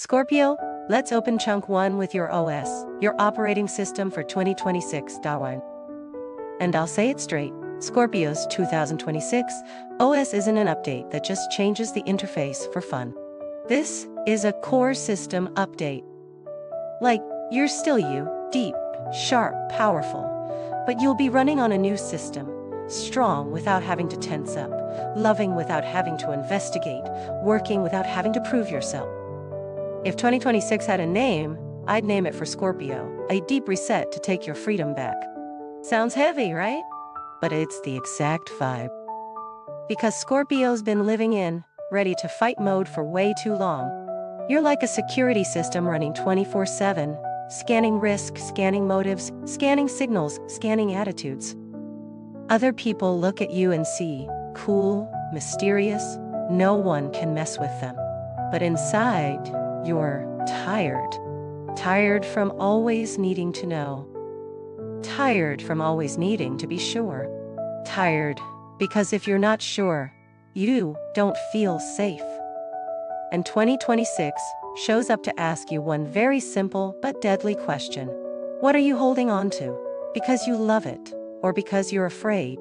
Scorpio, let's open chunk 1 with your OS, your operating system for 2026. And I'll say it straight, Scorpio's 2026 OS isn't an update that just changes the interface for fun. This is a core system update. Like, you're still you, deep, sharp, powerful, but you'll be running on a new system, strong without having to tense up, loving without having to investigate, working without having to prove yourself. If 2026 had a name, I'd name it for Scorpio, a deep reset to take your freedom back. Sounds heavy, right? But it's the exact vibe. Because Scorpio's been living in ready to fight mode for way too long. You're like a security system running 24/7, scanning risk, scanning motives, scanning signals, scanning attitudes. Other people look at you and see, cool, mysterious, no one can mess with them. But inside, you're tired. Tired from always needing to know. Tired from always needing to be sure. Tired because if you're not sure, you don't feel safe. And 2026 shows up to ask you one very simple but deadly question. What are you holding on to? Because you love it, or because you're afraid?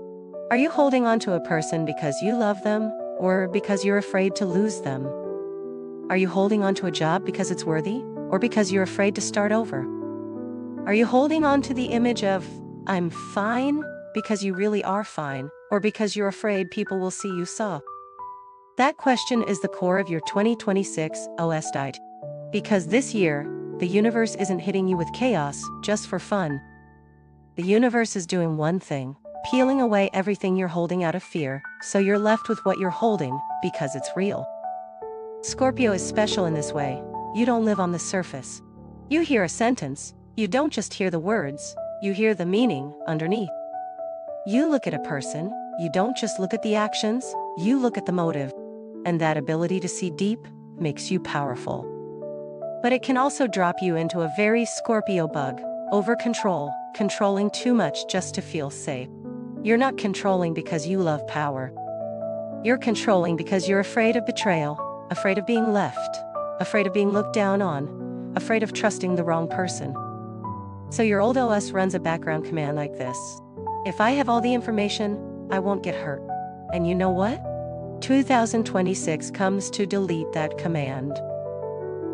Are you holding on to a person because you love them, or because you're afraid to lose them? Are you holding on to a job because it's worthy, or because you're afraid to start over? Are you holding on to the image of, I'm fine, because you really are fine, or because you're afraid people will see you soft? That question is the core of your 2026 OS diet. Because this year, the universe isn't hitting you with chaos just for fun. The universe is doing one thing, peeling away everything you're holding out of fear, so you're left with what you're holding because it's real. Scorpio is special in this way. You don't live on the surface. You hear a sentence, you don't just hear the words, you hear the meaning underneath. You look at a person, you don't just look at the actions, you look at the motive. And that ability to see deep makes you powerful. But it can also drop you into a very Scorpio bug, over-control, controlling too much just to feel safe. You're not controlling because you love power. You're controlling because you're afraid of betrayal, afraid of being left, afraid of being looked down on, afraid of trusting the wrong person. So your old OS runs a background command like this. If I have all the information, I won't get hurt. And you know what? 2026 comes to delete that command.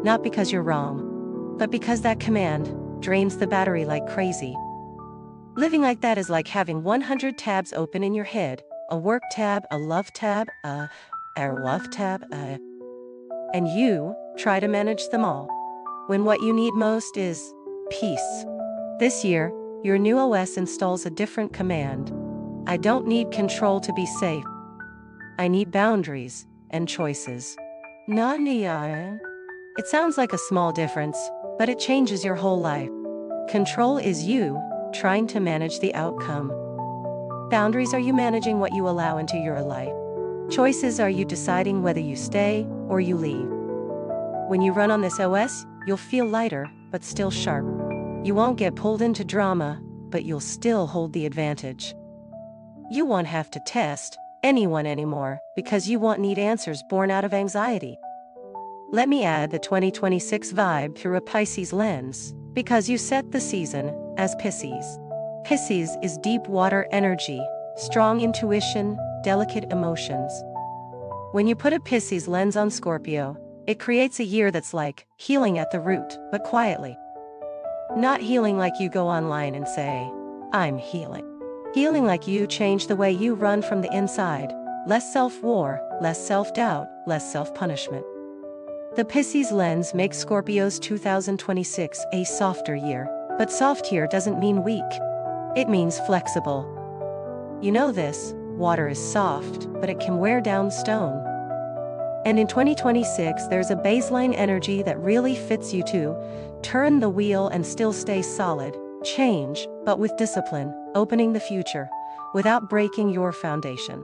Not because you're wrong, but because that command drains the battery like crazy. Living like that is like having 100 tabs open in your head, a work tab, a love tab, a love tab, and you try to manage them all, when what you need most is peace. This year, your new OS installs a different command. I don't need control to be safe. I need boundaries and choices. It sounds like a small difference, but it changes your whole life. Control is you trying to manage the outcome. Boundaries are you managing what you allow into your life. Choices are you deciding whether you stay or you leave. When you run on this OS, you'll feel lighter, but still sharp. You won't get pulled into drama, but you'll still hold the advantage. You won't have to test anyone anymore because you won't need answers born out of anxiety. Let me add the 2026 vibe through a Pisces lens, because you set the season as Pisces. Pisces is deep water energy, strong intuition, delicate emotions. When you put a Pisces lens on Scorpio, it creates a year that's like healing at the root, but quietly. Not healing like you go online and say, I'm healing. Healing like you change the way you run from the inside. Less self-war, less self-doubt, less self-punishment. The Pisces lens makes Scorpio's 2026 a softer year. But soft here doesn't mean weak. It means flexible. You know this, water is soft, but it can wear down stone. And in 2026, there's a baseline energy that really fits you to turn the wheel and still stay solid. Change, but with discipline, opening the future, without breaking your foundation.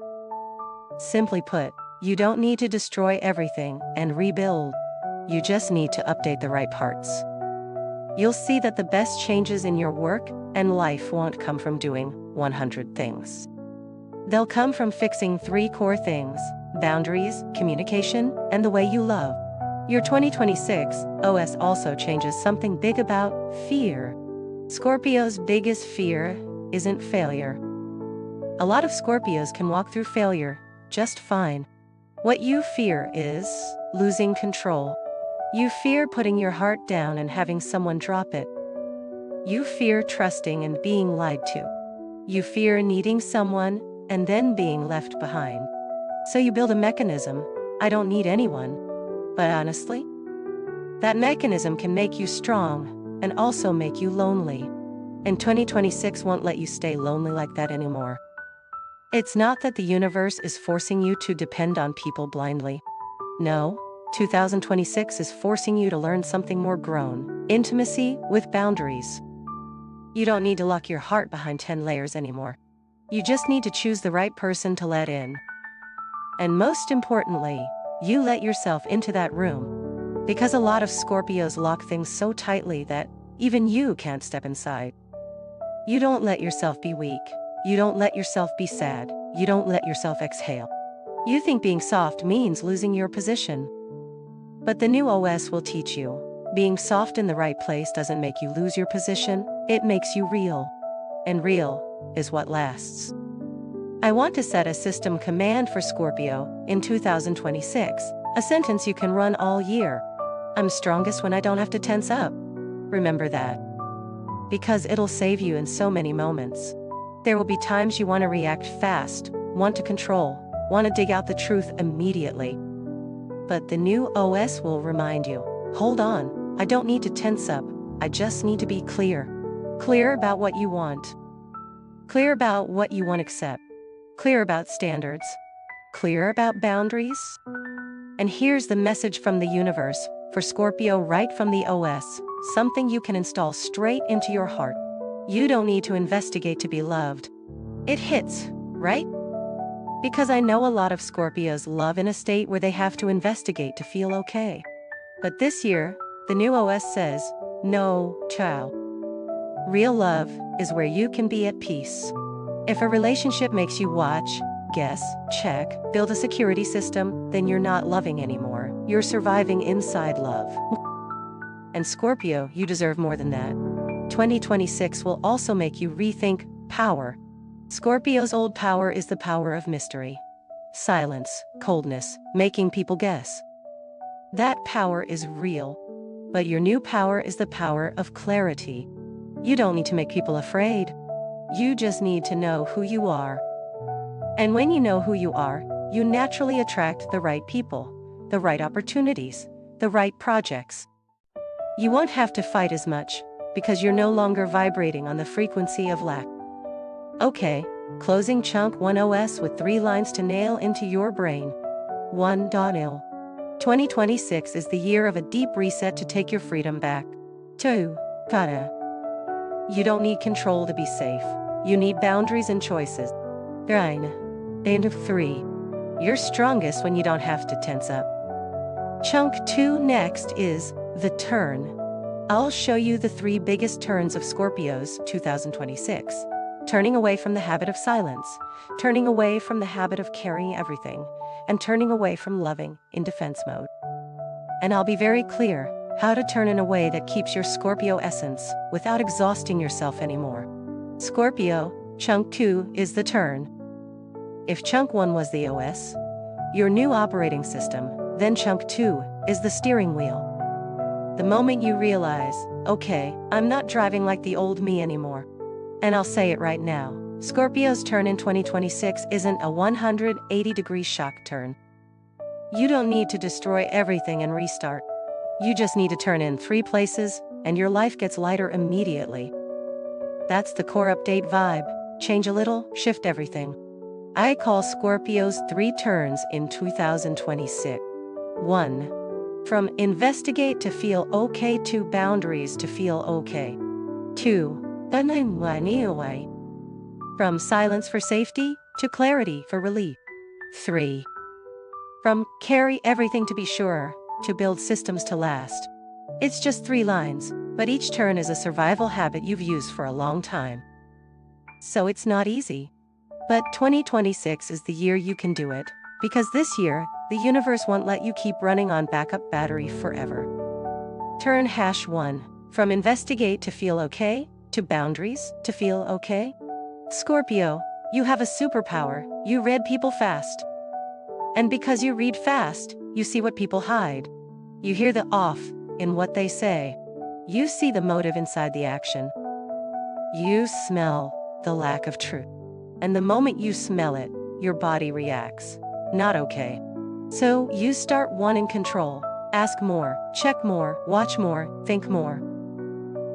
Simply put, you don't need to destroy everything and rebuild. You just need to update the right parts. You'll see that the best changes in your work and life won't come from doing 100 things. They'll come from fixing 3 core things: boundaries, communication, and the way you love. Your 2026 OS also changes something big about fear. Scorpio's biggest fear isn't failure. A lot of Scorpios can walk through failure just fine. What you fear is losing control. You fear putting your heart down and having someone drop it. You fear trusting and being lied to. You fear needing someone and then being left behind. So you build a mechanism, I don't need anyone. But honestly, that mechanism can make you strong and also make you lonely. And 2026 won't let you stay lonely like that anymore. It's not that the universe is forcing you to depend on people blindly. No, 2026 is forcing you to learn something more grown: intimacy with boundaries. You don't need to lock your heart behind 10 layers anymore. You just need to choose the right person to let in. And most importantly, you let yourself into that room. Because a lot of Scorpios lock things so tightly that even you can't step inside. You don't let yourself be weak. You don't let yourself be sad. You don't let yourself exhale. You think being soft means losing your position. But the new OS will teach you. Being soft in the right place doesn't make you lose your position, it makes you real. And real is what lasts. I want to set a system command for Scorpio in 2026, a sentence you can run all year. I'm strongest when I don't have to tense up. Remember that. Because it'll save you in so many moments. There will be times you want to react fast, want to control, want to dig out the truth immediately. But the new OS will remind you, hold on, I don't need to tense up, I just need to be clear. Clear about what you want. Clear about what you want to accept. Clear about standards. Clear about boundaries. And here's the message from the universe, for Scorpio right from the OS, something you can install straight into your heart. You don't need to investigate to be loved. It hits, right? Because I know a lot of Scorpios love in a state where they have to investigate to feel okay. But this year, the new OS says, no, ciao. Real love is where you can be at peace. If a relationship makes you watch, guess, check, build a security system, then you're not loving anymore. You're surviving inside love. And Scorpio, you deserve more than that. 2026 will also make you rethink power. Scorpio's old power is the power of mystery. Silence, coldness, making people guess. That power is real. But your new power is the power of clarity. You don't need to make people afraid. You just need to know who you are. And when you know who you are, you naturally attract the right people, the right opportunities, the right projects. You won't have to fight as much, because you're no longer vibrating on the frequency of lack. Okay, closing chunk 1 OS with 3 lines to nail into your brain. 1. 2026 is the year of a deep reset to take your freedom back. 2. You don't need control to be safe. You need boundaries and choices. 3. You're strongest when you don't have to tense up. Chunk 2 next is the turn. I'll show you the 3 biggest turns of Scorpio's 2026. Turning away from the habit of silence, turning away from the habit of carrying everything, and turning away from loving in defense mode. And I'll be very clear, how to turn in a way that keeps your Scorpio essence without exhausting yourself anymore. Scorpio, chunk 2 is the turn. If chunk 1 was the OS, your new operating system, then chunk 2 is the steering wheel. The moment you realize, okay, I'm not driving like the old me anymore. And I'll say it right now, Scorpio's turn in 2026 isn't a 180-degree shock turn. You don't need to destroy everything and restart. You just need to turn in 3 places, and your life gets lighter immediately. That's the core update vibe. Change a little, shift everything. I call Scorpio's 3 turns in 2026. 1. From investigate to feel okay to boundaries to feel okay. 2. From silence for safety to clarity for relief. 3. From carry everything to be sure to build systems to last. It's just 3 lines, but each turn is a survival habit you've used for a long time. So it's not easy. But 2026 is the year you can do it. Because this year, the universe won't let you keep running on backup battery forever. Turn #1. From investigate to feel okay, to boundaries to feel okay. Scorpio, you have a superpower, you read people fast. And because you read fast, you see what people hide. You hear the off in what they say. You see the motive inside the action. You smell the lack of truth. And the moment you smell it, your body reacts. Not okay. So you start wanting control. Ask more, check more, watch more, think more.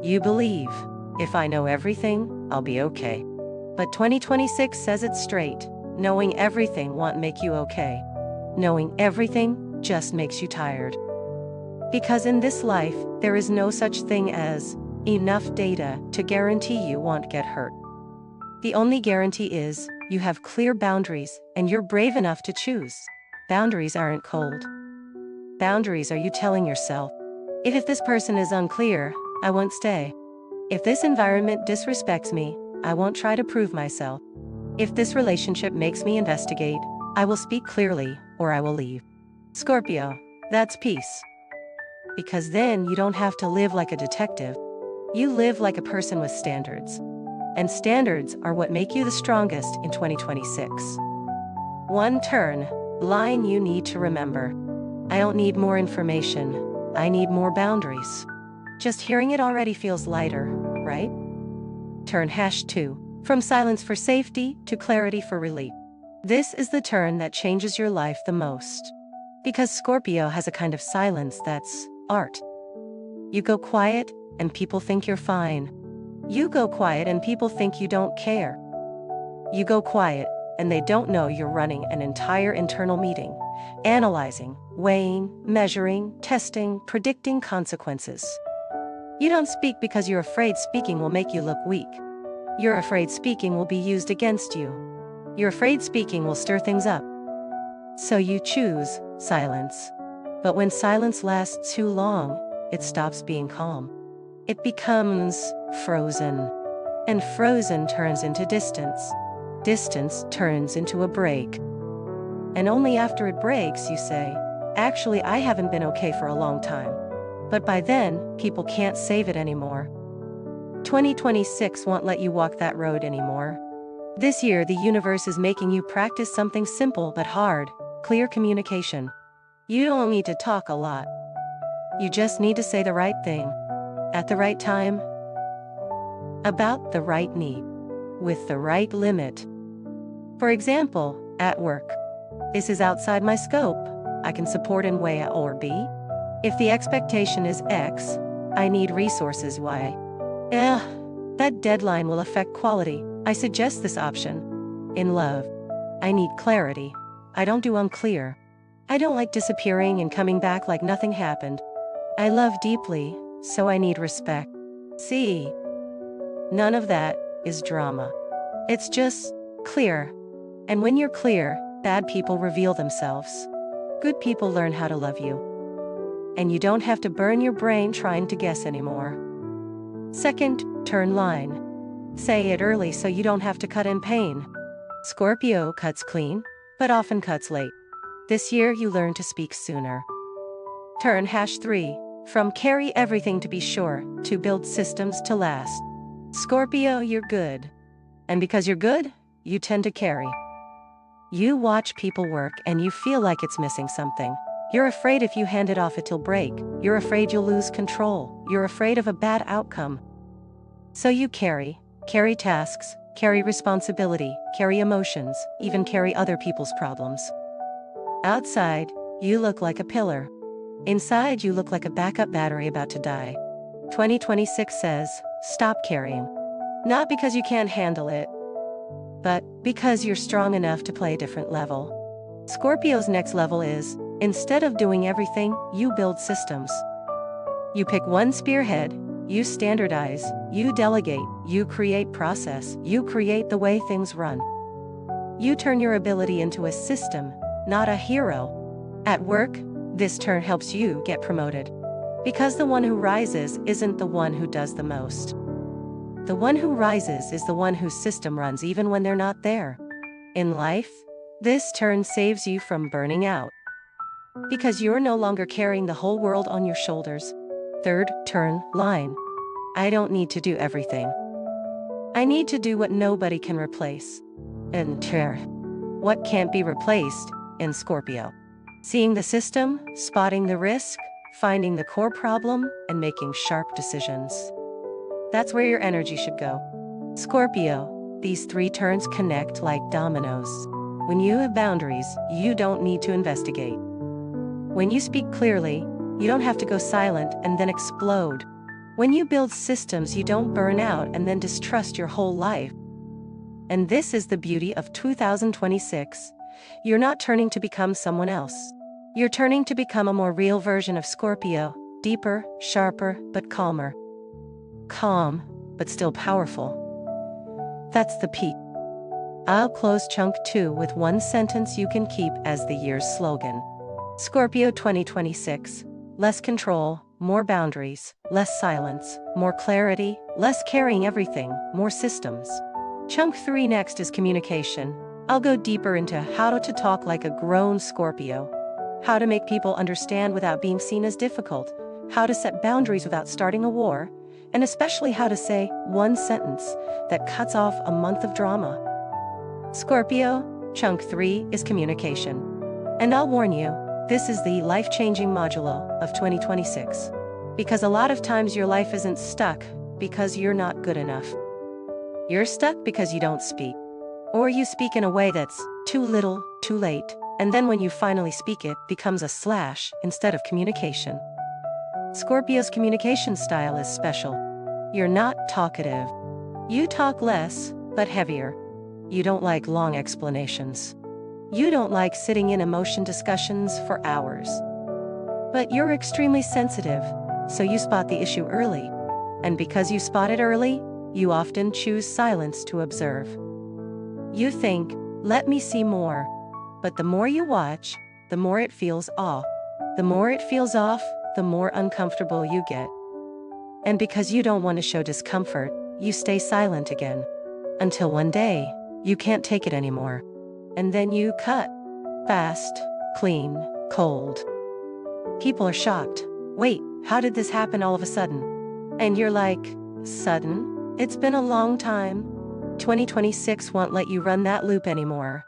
You believe, if I know everything, I'll be okay. But 2026 says it straight. Knowing everything won't make you okay. Knowing everything just makes you tired. Because in this life, there is no such thing as enough data to guarantee you won't get hurt. The only guarantee is you have clear boundaries and you're brave enough to choose. Boundaries aren't cold. Boundaries are you telling yourself, if this person is unclear, I won't stay. If this environment disrespects me, I won't try to prove myself. If this relationship makes me investigate, I will speak clearly or I will leave. Scorpio, that's peace. Because then you don't have to live like a detective. You live like a person with standards. And standards are what make you the strongest in 2026. One turn, line you need to remember. I don't need more information. I need more boundaries. Just hearing it already feels lighter, right? Turn #2. From silence for safety to clarity for relief. This is the turn that changes your life the most. Because Scorpio has a kind of silence that's art. You go quiet and people think you're fine. You go quiet and people think you don't care. You go quiet and they don't know you're running an entire internal meeting, analyzing, weighing, measuring, testing, predicting consequences. You don't speak because you're afraid speaking will make you look weak. You're afraid speaking will be used against you. You're afraid speaking will stir things up. So you choose silence. But when silence lasts too long, it stops being calm. It becomes frozen. And frozen turns into distance. Distance turns into a break. And only after it breaks you say, actually I haven't been okay for a long time. But by then, people can't save it anymore. 2026 won't let you walk that road anymore. This year the universe is making you practice something simple but hard, clear communication. You don't need to talk a lot. You just need to say the right thing. At the right time. About the right need. With the right limit. For example, at work. This is outside my scope. I can support in way A or B. If the expectation is X, I need resources Y. That deadline will affect quality. I suggest this option. In love, I need clarity. I don't do unclear. I don't like disappearing and coming back like nothing happened. I love deeply, so I need respect. See? None of that is drama. It's just clear. And when you're clear, bad people reveal themselves. Good people learn how to love you. And you don't have to burn your brain trying to guess anymore. Second, turn line. Say it early so you don't have to cut in pain. Scorpio cuts clean, but often cuts late. This year you learn to speak sooner. Turn #3. From carry everything to be sure, to build systems to last. Scorpio, you're good. And because you're good, you tend to carry. You watch people work and you feel like it's missing something. You're afraid if you hand it off it'll break. You're afraid you'll lose control. You're afraid of a bad outcome. So you carry tasks, carry responsibility, carry emotions, even carry other people's problems. Outside, you look like a pillar. Inside, you look like a backup battery about to die. 2026 says, stop carrying. Not because you can't handle it, but because you're strong enough to play a different level. Scorpio's next level is, instead of doing everything, you build systems. You pick one spearhead, you standardize, you delegate, you create process, you create the way things run. You turn your ability into a system, not a hero. At work, this turn helps you get promoted. Because the one who rises isn't the one who does the most. The one who rises is the one whose system runs even when they're not there. In life, This turn saves you from burning out, because you're no longer carrying the whole world on your shoulders. Third turn line. I don't need to do everything. I need to do what nobody can replace. And what can't be replaced in Scorpio? Seeing the system, spotting the risk, finding the core problem, and making sharp decisions. That's where your energy should go. Scorpio, these 3 turns connect like dominoes. When you have boundaries, you don't need to investigate. When you speak clearly, you don't have to go silent and then explode. When you build systems, you don't burn out and then distrust your whole life. And this is the beauty of 2026. You're not turning to become someone else. You're turning to become a more real version of Scorpio, deeper, sharper, but calmer. Calm, but still powerful. That's the peak. I'll close chunk 2 with one sentence you can keep as the year's slogan. Scorpio 2026. Less control, more boundaries, less silence, more clarity, less carrying everything, more systems. Chunk 3 next is communication. I'll go deeper into how to talk like a grown Scorpio, how to make people understand without being seen as difficult, how to set boundaries without starting a war, and especially how to say one sentence that cuts off a month of drama. Scorpio, chunk 3 is communication. And I'll warn you, this is the life-changing modulo of 2026. Because a lot of times your life isn't stuck because you're not good enough. You're stuck because you don't speak. Or you speak in a way that's too little, too late, and then when you finally speak it becomes a slash instead of communication. Scorpio's communication style is special. You're not talkative. You talk less, but heavier. You don't like long explanations. You don't like sitting in emotion discussions for hours. But you're extremely sensitive, so you spot the issue early. And because you spot it early, you often choose silence to observe. You think, let me see more. But the more you watch, the more it feels off. The more it feels off, the more uncomfortable you get. And because you don't want to show discomfort, you stay silent again. Until one day, you can't take it anymore. And then you cut. Fast, clean, cold. People are shocked. Wait, how did this happen all of a sudden? And you're like, sudden? It's been a long time. 2026 won't let you run that loop anymore.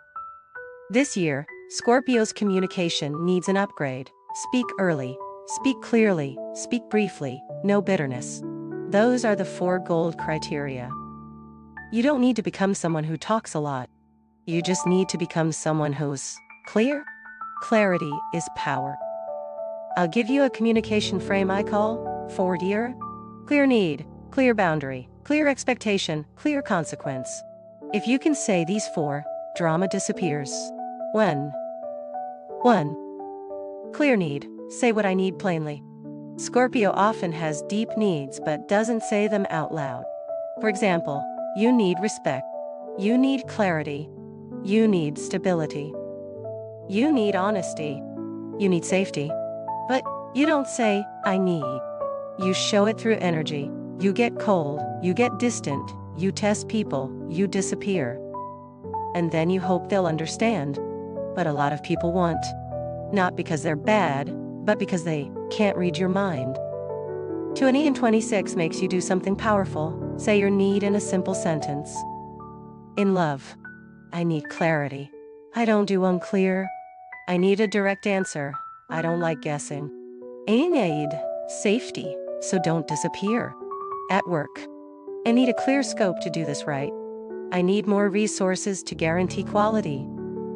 This year, Scorpio's communication needs an upgrade. Speak early, speak clearly, speak briefly, no bitterness. Those are the 4 gold criteria. You don't need to become someone who talks a lot. You just need to become someone who's clear. Clarity is power. I'll give you a communication frame I call 4-dear. Clear need, clear boundary, clear expectation, clear consequence. If you can say these 4, drama disappears. 1. Clear need. Say what I need plainly. Scorpio often has deep needs but doesn't say them out loud. For example, you need respect. You need clarity. You need stability. You need honesty. You need safety. But you don't say, I need. You show it through energy. You get cold, you get distant, you test people, you disappear. And then you hope they'll understand. But a lot of people won't. Not because they're bad, but because they can't read your mind. 2026 makes you do something powerful. Say your need in a simple sentence. In love, I need clarity. I don't do unclear. I need a direct answer. I don't like guessing. I need safety, so don't disappear. At work, I need a clear scope to do this right. I need more resources to guarantee quality.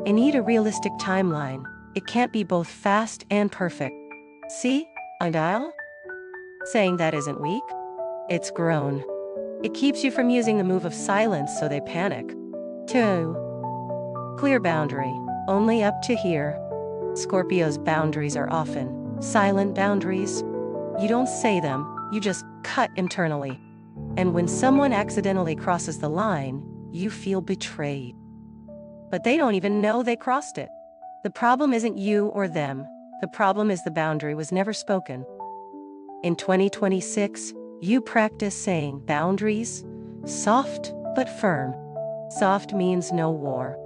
I need a realistic timeline. It can't be both fast and perfect. See? And I'll? Saying that isn't weak. It's grown. It keeps you from using the move of silence so they panic. 2. Clear boundary. Only up to here. Scorpio's boundaries are often silent boundaries. You don't say them, you just cut internally. And when someone accidentally crosses the line, you feel betrayed. But they don't even know they crossed it. The problem isn't you or them. The problem is the boundary was never spoken. In 2026, you practice saying boundaries, soft but firm. Soft means no war.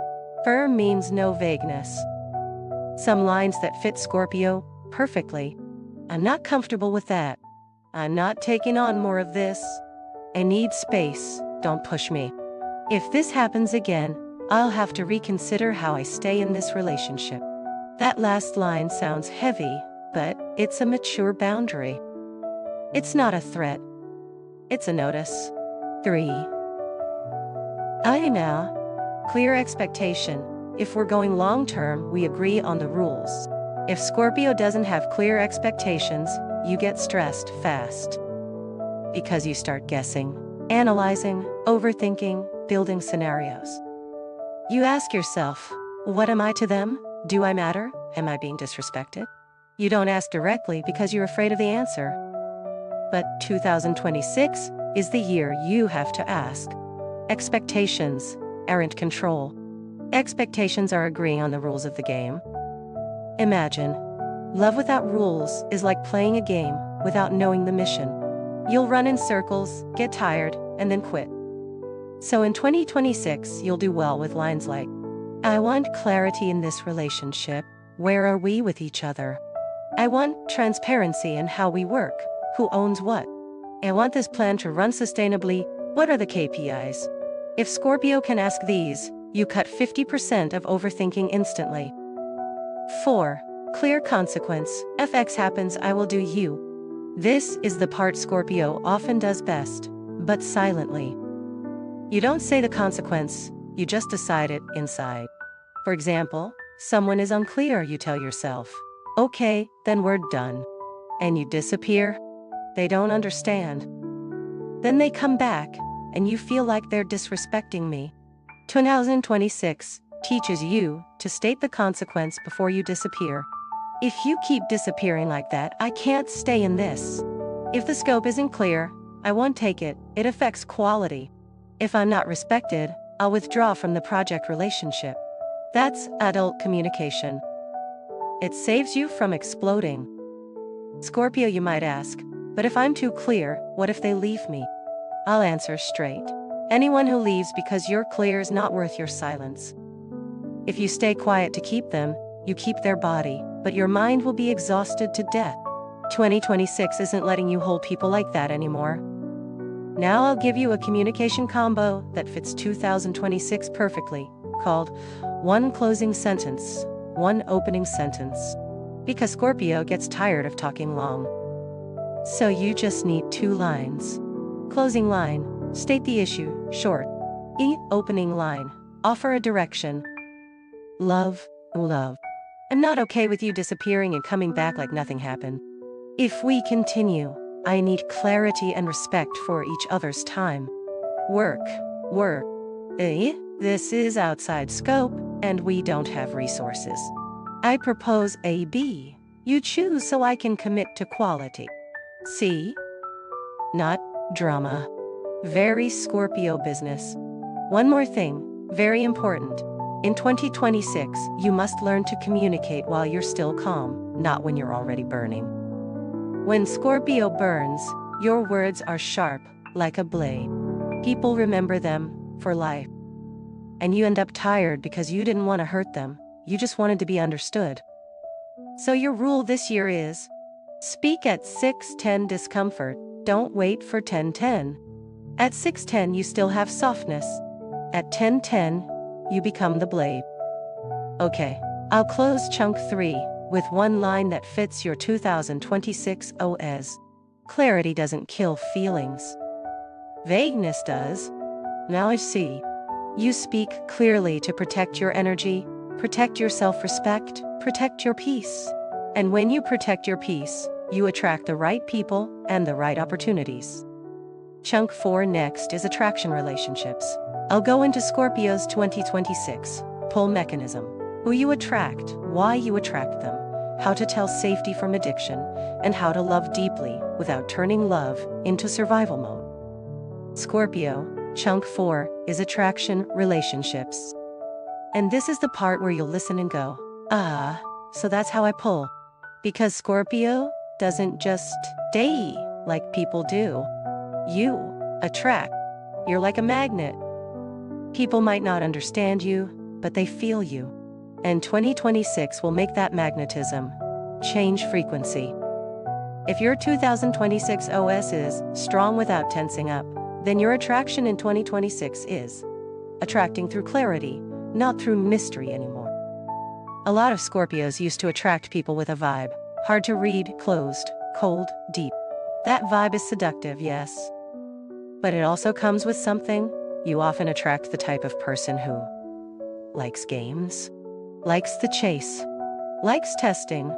Firm means no vagueness. Some lines that fit Scorpio perfectly. I'm not comfortable with that. I'm not taking on more of this. I need space, don't push me. If this happens again, I'll have to reconsider how I stay in this relationship. That last line sounds heavy, but it's a mature boundary. It's not a threat. It's a notice. 3. I know. Clear expectation. If we're going long-term, we agree on the rules. If Scorpio doesn't have clear expectations, you get stressed fast. Because you start guessing, analyzing, overthinking, building scenarios. You ask yourself, what am I to them? Do I matter? Am I being disrespected? You don't ask directly because you're afraid of the answer. But 2026 is the year you have to ask. Expectations aren't control. Expectations are agreeing on the rules of the game. Imagine, love without rules is like playing a game without knowing the mission. You'll run in circles, get tired, and then quit. So in 2026, you'll do well with lines like, I want clarity in this relationship. Where are we with each other? I want transparency in how we work. Who owns what? I want this plan to run sustainably. What are the KPIs? If Scorpio can ask these, you cut 50% of overthinking instantly. 4. Clear consequence. If X happens, I will do U. This is the part Scorpio often does best, but silently. You don't say the consequence, you just decide it inside. For example, someone is unclear, you tell yourself, okay, then we're done. And you disappear. They don't understand. Then they come back, and you feel like they're disrespecting me. 2026 teaches you to state the consequence before you disappear. If you keep disappearing like that, I can't stay in this. If the scope isn't clear, I won't take it. It affects quality. If I'm not respected, I'll withdraw from the project relationship. That's adult communication. It saves you from exploding. Scorpio, you might ask, but if I'm too clear, what if they leave me? I'll answer straight. Anyone who leaves because you're clear is not worth your silence. If you stay quiet to keep them, you keep their body, but your mind will be exhausted to death. 2026 isn't letting you hold people like that anymore. Now I'll give you a communication combo that fits 2026 perfectly, called one closing sentence, one opening sentence. Because Scorpio gets tired of talking long. So you just need 2 lines. Closing line, state the issue, short. Opening line, offer a direction. Love. I'm not okay with you disappearing and coming back like nothing happened. If we continue, I need clarity and respect for each other's time. Work. This is outside scope, and we don't have resources. I propose A, B. You choose so I can commit to quality. C. Not drama. Very Scorpio business. One more thing, very important. In 2026, you must learn to communicate while you're still calm, not when you're already burning. When Scorpio burns, your words are sharp, like a blade. People remember them for life. And you end up tired because you didn't want to hurt them, you just wanted to be understood. So your rule this year is, speak at 6:10 discomfort, don't wait for 10:10. At 6:10 you still have softness. At 10:10, you become the blade. Okay, I'll close chunk 3 with one line that fits your 2026 OS. Clarity doesn't kill feelings. Vagueness does. Now I see. You speak clearly to protect your energy, protect your self-respect, protect your peace. And when you protect your peace, you attract the right people and the right opportunities. Chunk 4 next is attraction relationships. I'll go into Scorpio's 2026 pull mechanism. Who you attract, why you attract them, how to tell safety from addiction, and how to love deeply without turning love into survival mode. Scorpio, chunk 4 is attraction relationships. And this is the part where you'll listen and go, so that's how I pull. Because Scorpio doesn't just date like people do. You attract. You're like a magnet. People might not understand you, but they feel you. And 2026 will make that magnetism change frequency. If your 2026 OS is strong without tensing up, then your attraction in 2026 is attracting through clarity, not through mystery anymore. A lot of Scorpios used to attract people with a vibe, hard to read, closed, cold, deep. That vibe is seductive, yes. But it also comes with something. You often attract the type of person who likes games, likes the chase, likes testing,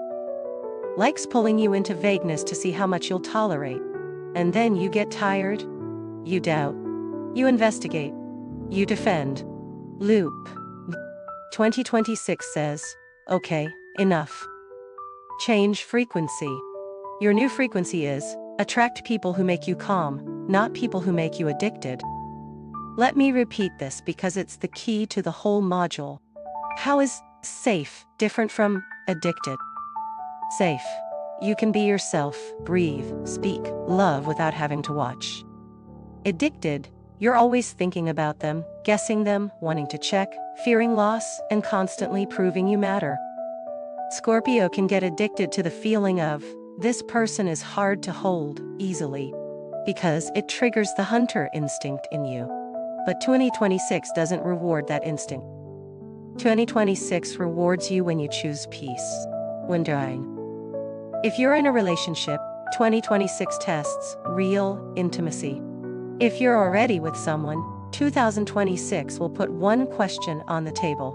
likes pulling you into vagueness to see how much you'll tolerate. And then you get tired, you doubt, you investigate, you defend. Loop. 2026 says, okay, enough. Change frequency. Your new frequency is, attract people who make you calm, not people who make you addicted. Let me repeat this because it's the key to the whole module. How is safe different from addicted? Safe. You can be yourself, breathe, speak, love without having to watch. Addicted. You're always thinking about them, guessing them, wanting to check, fearing loss, and constantly proving you matter. Scorpio can get addicted to the feeling of, this person is hard to hold easily, because it triggers the hunter instinct in you. But 2026 doesn't reward that instinct. 2026 rewards you when you choose peace, when dying. If you're in a relationship, 2026 tests real intimacy. If you're already with someone, 2026 will put one question on the table.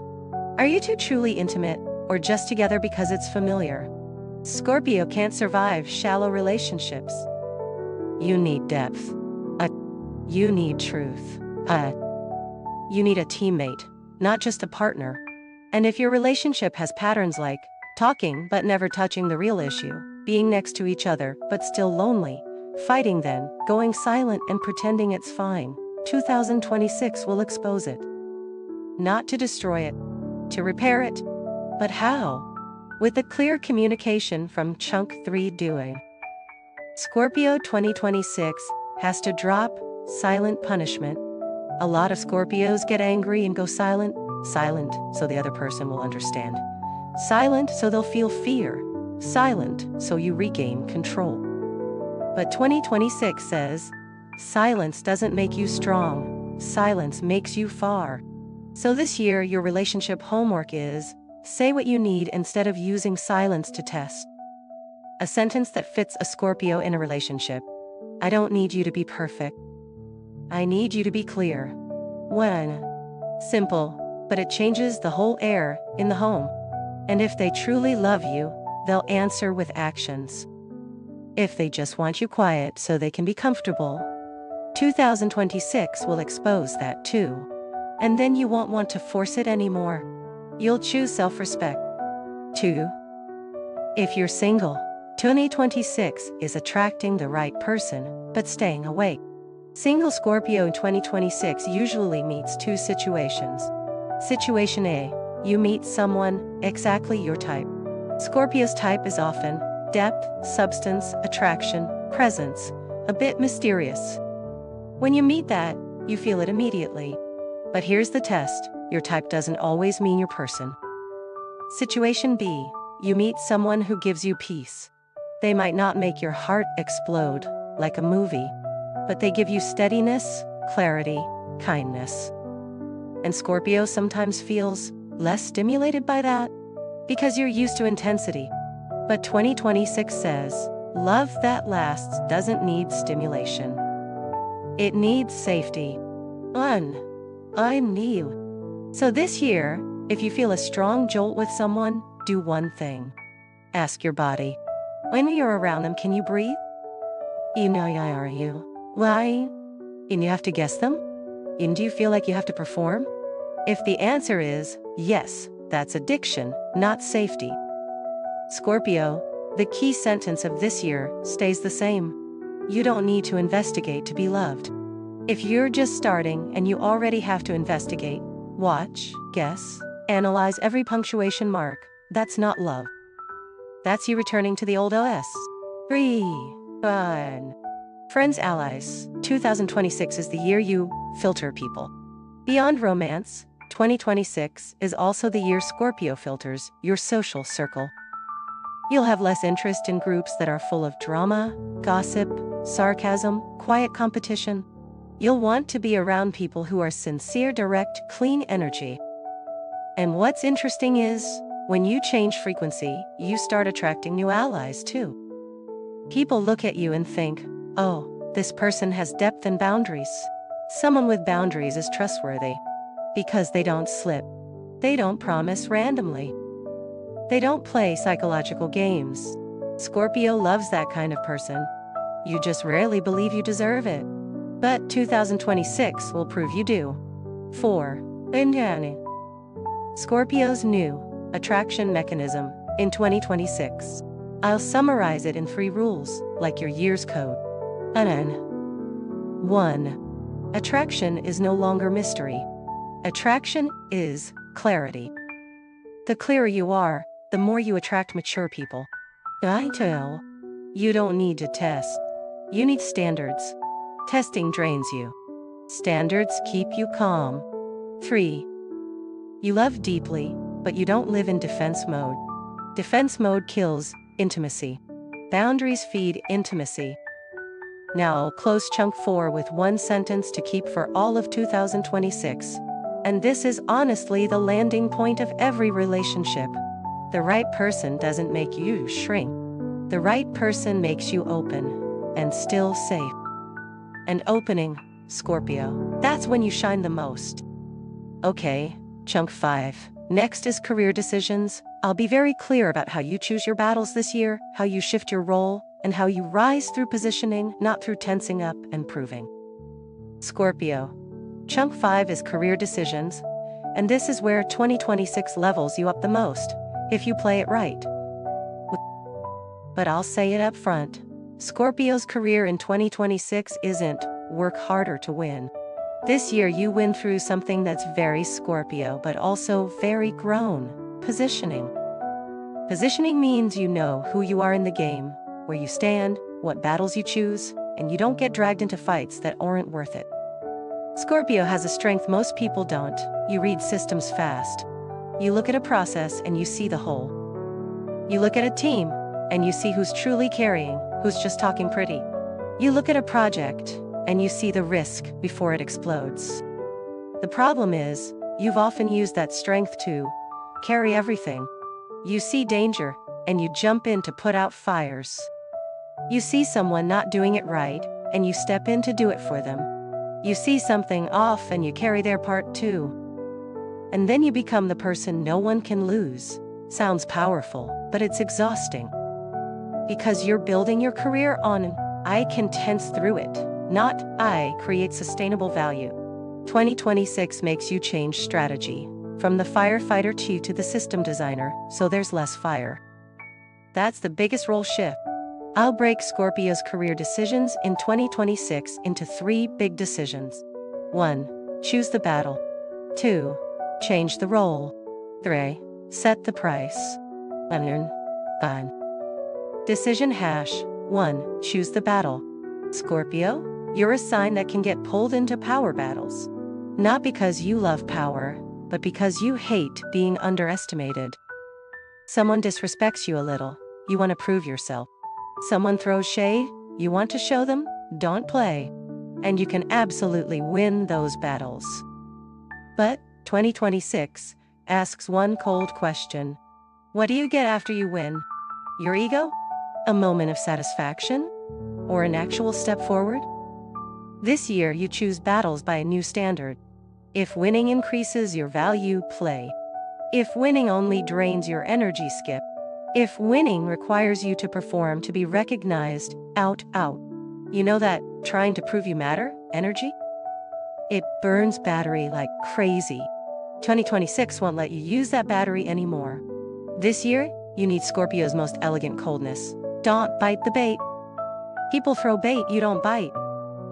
Are you two truly intimate, or just together because it's familiar? Scorpio can't survive shallow relationships. You need depth. You need truth. You need a teammate, not just a partner. And if your relationship has patterns like talking but never touching the real issue, being next to each other but still lonely, fighting then, going silent and pretending it's fine, 2026 will expose it. Not to destroy it, to repair it. But how? With the clear communication from Chunk 3 doing. Scorpio 2026 has to drop silent punishment. A lot of Scorpios get angry and go silent. Silent, so the other person will understand. Silent, so they'll feel fear. Silent, so you regain control. But 2026 says, silence doesn't make you strong. Silence makes you far. So this year, your relationship homework is, say what you need instead of using silence to test. A sentence that fits a Scorpio in a relationship. I don't need you to be perfect. I need you to be clear. 1. Simple, but it changes the whole air in the home. And if they truly love you, they'll answer with actions. If they just want you quiet so they can be comfortable, 2026 will expose that too. And then you won't want to force it anymore. You'll choose self-respect. 2. If you're single, 2026 is attracting the right person, but staying awake. Single Scorpio in 2026 usually meets two situations. Situation A, you meet someone exactly your type. Scorpio's type is often depth, substance, attraction, presence, a bit mysterious. When you meet that, you feel it immediately. But here's the test, your type doesn't always mean your person. Situation B, you meet someone who gives you peace. They might not make your heart explode like a movie, but they give you steadiness, clarity, kindness. And Scorpio sometimes feels less stimulated by that because you're used to intensity. But 2026 says, love that lasts doesn't need stimulation. It needs safety. I'm new. So this year, if you feel a strong jolt with someone, do one thing. Ask your body. When you're around them, can you breathe? Are you? Why? And you have to guess them? And do you feel like you have to perform? If the answer is yes, that's addiction, not safety. Scorpio, the key sentence of this year stays the same. You don't need to investigate to be loved. If you're just starting and you already have to investigate, watch, guess, analyze every punctuation mark, that's not love. That's you returning to the old OS. 3. Fun. Friends, allies, 2026 is the year you filter people. Beyond romance, 2026 is also the year Scorpio filters your social circle. You'll have less interest in groups that are full of drama, gossip, sarcasm, quiet competition. You'll want to be around people who are sincere, direct, clean energy. And what's interesting is, when you change frequency, you start attracting new allies too. People look at you and think, oh, this person has depth and boundaries. Someone with boundaries is trustworthy. Because they don't slip. They don't promise randomly. They don't play psychological games. Scorpio loves that kind of person. You just rarely believe you deserve it. But 2026 will prove you do. 4. Scorpio's new attraction mechanism in 2026. I'll summarize it in 3 rules, like your year's code. 1. Attraction is no longer mystery. Attraction is clarity. The clearer you are, the more you attract mature people. You don't need to test. You need standards. Testing drains you. Standards keep you calm. 3. You love deeply, but you don't live in defense mode. Defense mode kills intimacy. Boundaries feed intimacy. Now I'll close chunk 4 with one sentence to keep for all of 2026. And this is honestly the landing point of every relationship. The right person doesn't make you shrink. The right person makes you open and still safe. And opening, Scorpio, that's when you shine the most. Okay, chunk 5. Next is career decisions. I'll be very clear about how you choose your battles this year, how you shift your role, and how you rise through positioning, not through tensing up and proving. Scorpio. Chunk 5 is career decisions, and this is where 2026 levels you up the most, if you play it right. But I'll say it up front. Scorpio's career in 2026 isn't work harder to win. This year you win through something that's very Scorpio, but also very grown: positioning. Positioning means you know who you are in the game, where you stand, what battles you choose, and you don't get dragged into fights that aren't worth it. Scorpio has a strength most people don't. You read systems fast. You look at a process and you see the whole. You look at a team and you see who's truly carrying, who's just talking pretty. You look at a project and you see the risk before it explodes. The problem is, you've often used that strength to carry everything. You see danger and you jump in to put out fires. You see someone not doing it right and you step in to do it for them. You see something off and you carry their part too. And then you become the person no one can lose. Sounds powerful, but it's exhausting. Because you're building your career on I can tense through it, not I create sustainable value. 2026 makes you change strategy, from the firefighter to the system designer, so there's less fire. That's the biggest role shift. I'll break Scorpio's career decisions in 2026 into 3 big decisions. 1. Choose the battle. 2. Change the role. 3. Set the price. Fine. Decision hash. 1. Choose the battle. Scorpio, you're a sign that can get pulled into power battles. Not because you love power, but because you hate being underestimated. Someone disrespects you a little, you want to prove yourself. Someone throws shade, you want to show them, don't play. And you can absolutely win those battles. But 2026 asks one cold question. What do you get after you win? Your ego? A moment of satisfaction? Or an actual step forward? This year you choose battles by a new standard. If winning increases your value, play. If winning only drains your energy, skip. If winning requires you to perform to be recognized, out. You know that trying to prove you matter energy? It burns battery like crazy. 2026 won't let you use that battery anymore. This year, you need Scorpio's most elegant coldness. Don't bite the bait. People throw bait, you don't bite.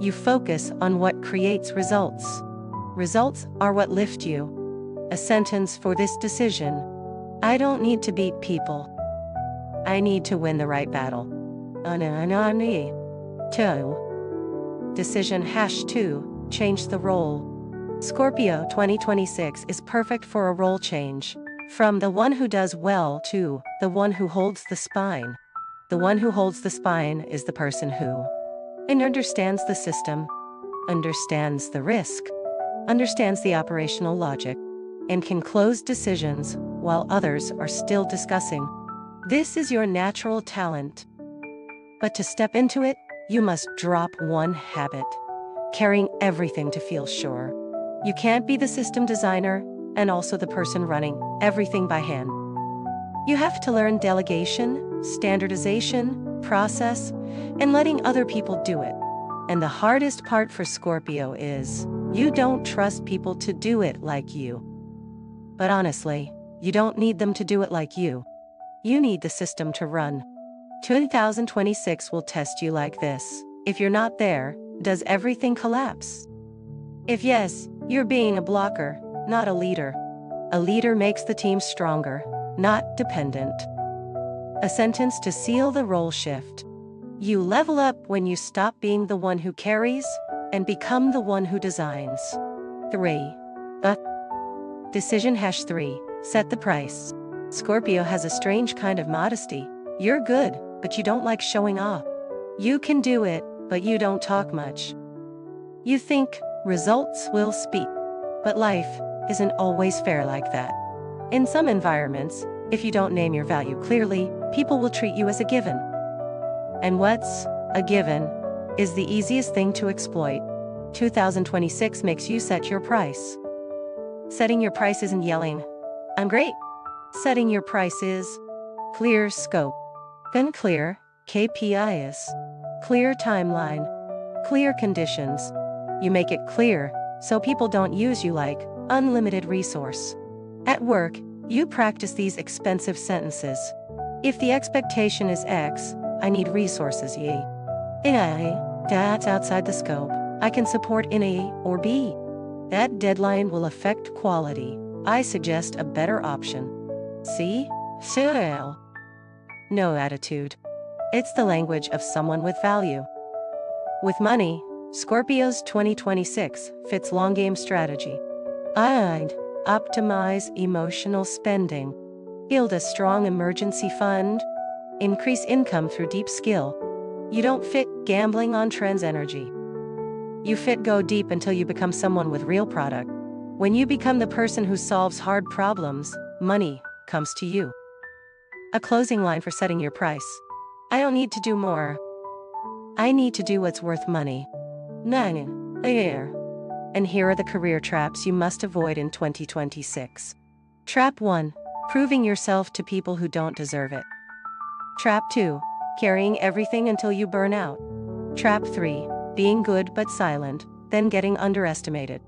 You focus on what creates results. Results are what lift you. A sentence for this decision. I don't need to beat people. I need to win the right battle. 2. Decision hash 2. Change the role. Scorpio 2026 is perfect for a role change. From the one who does well to the one who holds the spine. The one who holds the spine is the person who understands the system, understands the risk, understands the operational logic, and can close decisions while others are still discussing. This is your natural talent. But to step into it, you must drop one habit: carrying everything to feel sure. You can't be the system designer and also the person running everything by hand. You have to learn delegation, standardization, process, and letting other people do it. And the hardest part for Scorpio is, you don't trust people to do it like you. But honestly, you don't need them to do it like you. You need the system to run. 2026 will test you like this. If you're not there, does everything collapse? If yes, you're being a blocker, not a leader. A leader makes the team stronger, not dependent. A sentence to seal the role shift. You level up when you stop being the one who carries and become the one who designs. 3. Decision #3. Set the price. Scorpio has a strange kind of modesty. You're good, but you don't like showing off. You can do it, but you don't talk much. You think results will speak. But life isn't always fair like that. In some environments, if you don't name your value clearly, people will treat you as a given. And what's a given is the easiest thing to exploit. 2026 makes you set your price. Setting your price isn't yelling, "I'm great." Setting your price is clear scope. Then clear KPIs, clear timeline, clear conditions. You make it clear so people don't use you like unlimited resource. At work, you practice these expensive sentences. If the expectation is X, I need resources Y. That's outside the scope. I can support in A or B. That deadline will affect quality. I suggest a better option. C. No attitude. It's the language of someone with value. With money, Scorpio's 2026 fits long game strategy. I'd optimize emotional spending, build a strong emergency fund, increase income through deep skill. You don't fit gambling on trends energy. You fit go deep until you become someone with real product. When you become the person who solves hard problems, money comes to you. A closing line for setting your price. I don't need to do more. I need to do what's worth money. 9. And here are the career traps you must avoid in 2026. Trap 1. Proving yourself to people who don't deserve it. Trap 2. Carrying everything until you burn out. Trap 3. Being good but silent, then getting underestimated.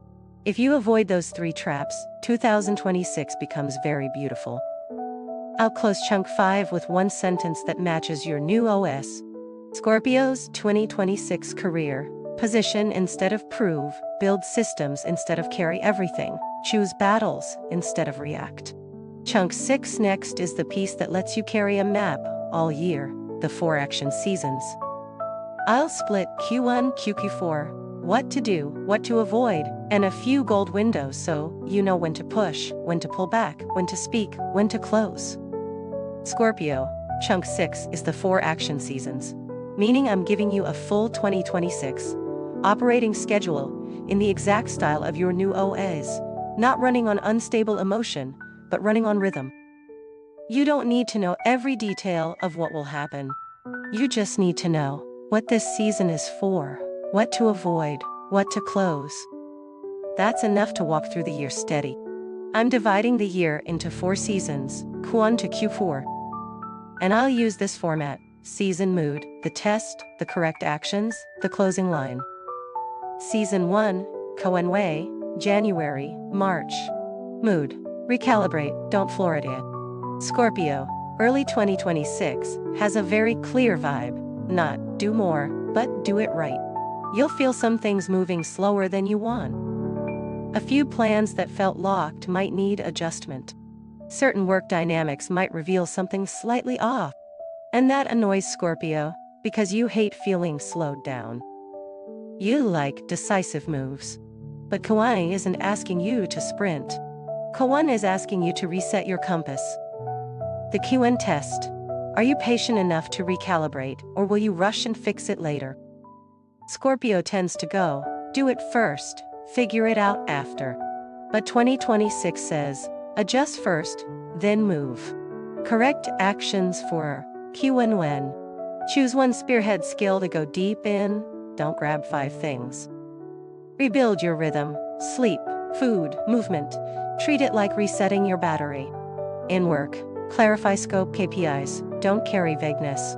If you avoid those 3 traps, 2026 becomes very beautiful. I'll close chunk 5 with one sentence that matches your new OS. Scorpio's 2026 career. Position instead of prove, build systems instead of carry everything, choose battles instead of react. Chunk 6 next is the piece that lets you carry a map all year, the 4 action seasons. I'll split Q1, Q4, what to do, what to avoid, and a few gold windows so you know when to push, when to pull back, when to speak, when to close. Scorpio, chunk 6 is the 4 action seasons, meaning I'm giving you a full 2026 operating schedule in the exact style of your new OAs, not running on unstable emotion, but running on rhythm. You don't need to know every detail of what will happen. You just need to know what this season is for, what to avoid, what to close. That's enough to walk through the year steady. I'm dividing the year into 4 seasons, Q1 to Q4. And I'll use this format: season mood, the test, the correct actions, the closing line. Season 1, Coenway, January, March. Mood: recalibrate, don't floor it in. Scorpio, early 2026, has a very clear vibe, not do more, but do it right. You'll feel some things moving slower than you want. A few plans that felt locked might need adjustment. Certain work dynamics might reveal something slightly off. And that annoys Scorpio, because you hate feeling slowed down. You like decisive moves. But Q1 isn't asking you to sprint. Q1 is asking you to reset your compass. The Q1 test. Are you patient enough to recalibrate, or will you rush and fix it later? Scorpio tends to go, do it first, figure it out after. But 2026 says, adjust first, then move. Correct actions for Q1 when. Choose one spearhead skill to go deep in, don't grab 5 things. Rebuild your rhythm, sleep, food, movement. Treat it like resetting your battery. In work, clarify scope KPIs, don't carry vagueness.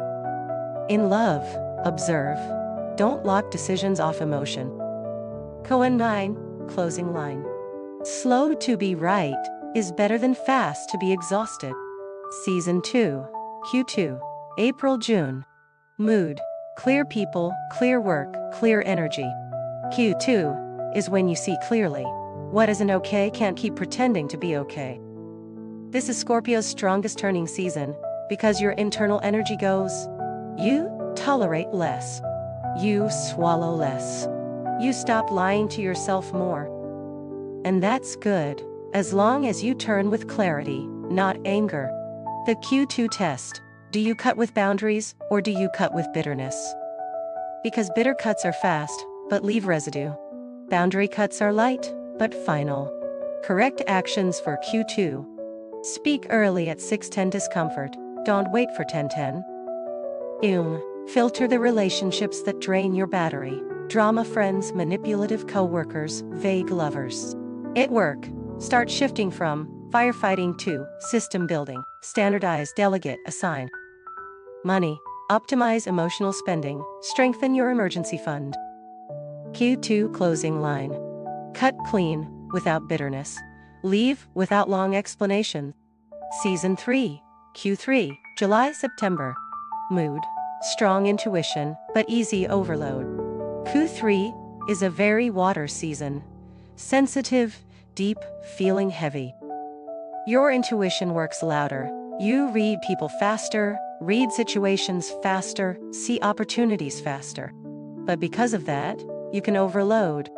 In love, observe. Don't lock decisions off emotion. Q1 9, closing line. Slow to be right is better than fast to be exhausted. Season 2, Q2, April-June. Mood, clear people, clear work, clear energy. Q2 is when you see clearly. What isn't okay can't keep pretending to be okay. This is Scorpio's strongest turning season, because your internal energy goes, you tolerate less. You swallow less. You stop lying to yourself more. And that's good, as long as you turn with clarity, not anger. The Q2 test. Do you cut with boundaries, or do you cut with bitterness? Because bitter cuts are fast, but leave residue. Boundary cuts are light, but final. Correct actions for Q2. Speak early at 6:10 discomfort, don't wait for 10:10. Filter the relationships that drain your battery. Drama friends, manipulative co-workers, vague lovers. At work, start shifting from firefighting to system building. Standardize, delegate, assign. Money, optimize emotional spending, strengthen your emergency fund. Q2 closing line. Cut clean, without bitterness. Leave without long explanation. Season 3, Q3, July-September. Mood, strong intuition, but easy overload. Q3 is a very water season. Sensitive, deep, feeling heavy. Your intuition works louder. You read people faster, read situations faster, see opportunities faster. But because of that, you can overload.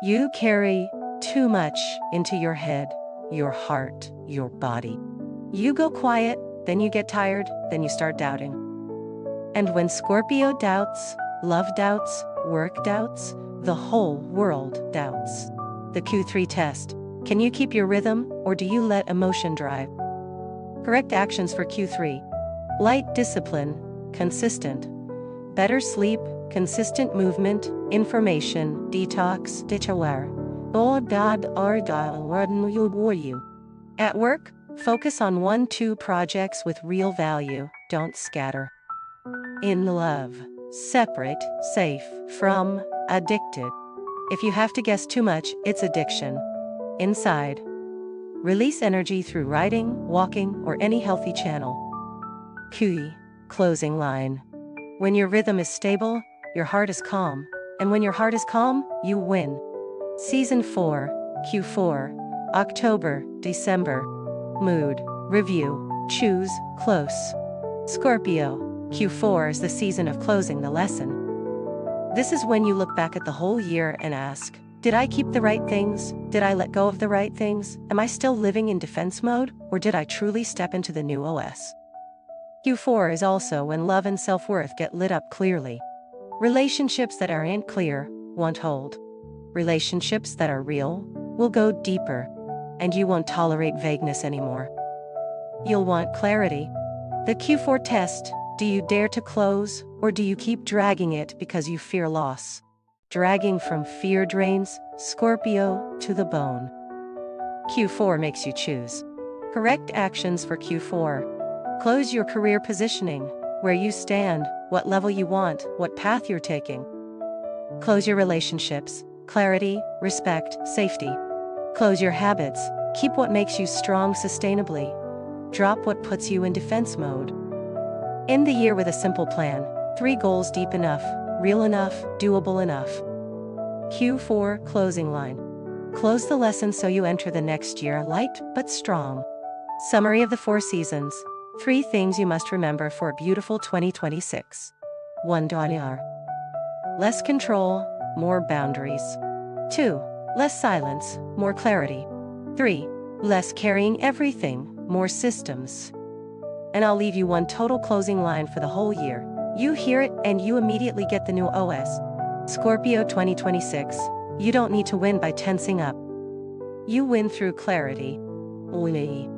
You carry too much into your head, your heart, your body. You go quiet, then you get tired, then you start doubting. And when Scorpio doubts, love doubts, work doubts, the whole world doubts. The Q3 test. Can you keep your rhythm, or do you let emotion drive? Correct actions for Q3. Light discipline, consistent. Better sleep, consistent movement, information, detox, ditchaware. At work, focus on 1-2 projects with real value, don't scatter. In love, separate, safe, from, addicted. If you have to guess too much, it's addiction. Inside, release energy through writing, walking, or any healthy channel. Q, closing line. When your rhythm is stable, your heart is calm, and when your heart is calm, you win. Season 4, Q4, October, December. Mood, review, choose, close. Scorpio, Q4 is the season of closing the lesson. This is when you look back at the whole year and ask, did I keep the right things? Did I let go of the right things? Am I still living in defense mode, or did I truly step into the new OS? Q4 is also when love and self-worth get lit up clearly. Relationships that aren't clear won't hold. Relationships that are real will go deeper, and you won't tolerate vagueness anymore. You'll want clarity. The Q4 test. Do you dare to close, or do you keep dragging it because you fear loss? Dragging from fear drains Scorpio to the bone. Q4 makes you choose. Correct actions for Q4. Close your career positioning, where you stand, what level you want, what path you're taking. Close your relationships, clarity, respect, safety. Close your habits, keep what makes you strong sustainably. Drop what puts you in defense mode. End the year with a simple plan. 3 goals deep enough, real enough, doable enough. Q4 closing line. Close the lesson so you enter the next year light but strong. Summary of the 4 seasons. 3 things you must remember for a beautiful 2026. 1. Less control, more boundaries. 2. Less silence, more clarity. 3. Less carrying everything, more systems. And I'll leave you one total closing line for the whole year. You hear it and you immediately get the new OS. Scorpio 2026. You don't need to win by tensing up. You win through clarity. Ui.